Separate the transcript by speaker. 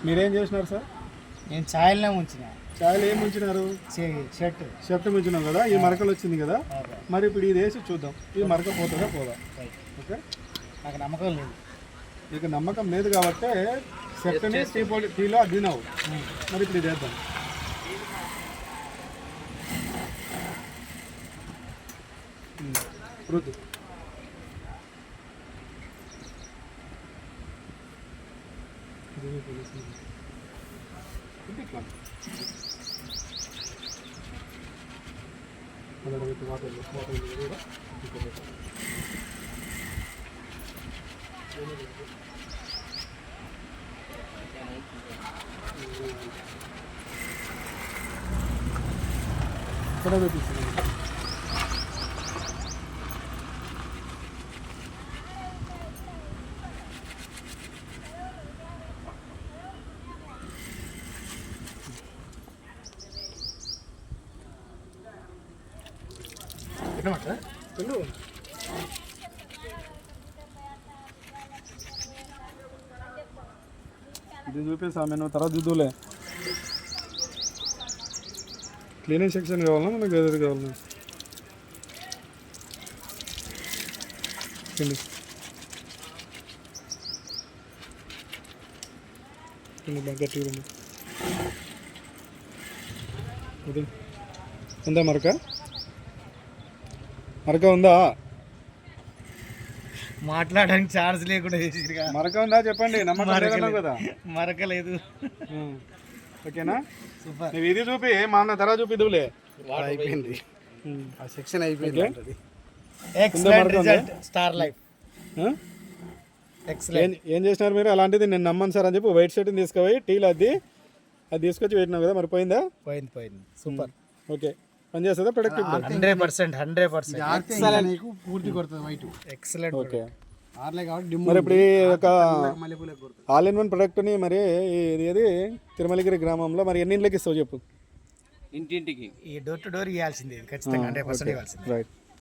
Speaker 1: మీరేం చేసినారు సార్?
Speaker 2: నేను ఛాయలనే ఉంచిన.
Speaker 1: ఛాయలు ఏం ఉంచినారు? షర్ట్ ఉంచినాం కదా, ఈ మరకలు వచ్చింది కదా. మరి ఇప్పుడు ఇది వేసి చూద్దాం, ఈ మరక పోతుందా పోదా. ఓకే,
Speaker 2: నాకు నమ్మకం లేదు.
Speaker 1: ఇక నమ్మకం లేదు కాబట్టి షర్ట్ని టీలో అద్దినావు. మరి ఇప్పుడు ఇది వేద్దాం. రుద్దు. ఇక్కడ చూపిస్తున్నాను. ఇది చూపిస్తా నేను, తర్వాత చూద్దులే. క్లీనింగ్ సెక్షన్ కావాలన్నా మనకు ఎదురు కావాలన్నా? ఉందా మరక? మరక ఉందా?
Speaker 2: మాట్లాడడానికి ఛాన్స్ లేకుండా
Speaker 1: మరక ఉందా చెప్పండి. నమ్మకం కదా.
Speaker 2: మరక లేదు.
Speaker 1: ఓకేనా?
Speaker 2: సూపర్.
Speaker 1: నువ్వు ఇది చూపి మా అన్న తర్వాత చూపిద్దులే.
Speaker 2: అయిపోయింది,
Speaker 1: ఆ సెక్షన్ అయిపోయింది.
Speaker 2: Excellent result. Star life.
Speaker 1: ఏం చేసినారు మీరు? అలాంటిది నేను నమ్మను సార్ అని చెప్పి వైట్ షర్ట్ని తీసుకుపోయి టీలో అది తీసుకొచ్చి పెట్టినావు కదా, మరి పోయిందా?
Speaker 2: పోయింది. సూపర్.
Speaker 1: ఓకే, పని చేస్తుందా ప్రొడక్ట్?
Speaker 2: 100% పూర్తి కొడుతుంది వైట్. ఎక్సలెంట్.
Speaker 1: ఓకే, మరి ఇప్పుడు ఒక ఆల్ ఇన్ వన్ ప్రొడక్ట్ని మరి ఇది తిరుమలగిరి గ్రామంలో మరి ఎన్ని ఇంట్లోకి ఇస్తావు చెప్పు?
Speaker 2: ఇంటింటికి ఈ డోర్ టు డోర్ ఇవ్వాల్సింది ఖచ్చితంగా. 100% ఇవ్వాల్సింది.
Speaker 1: రైట్.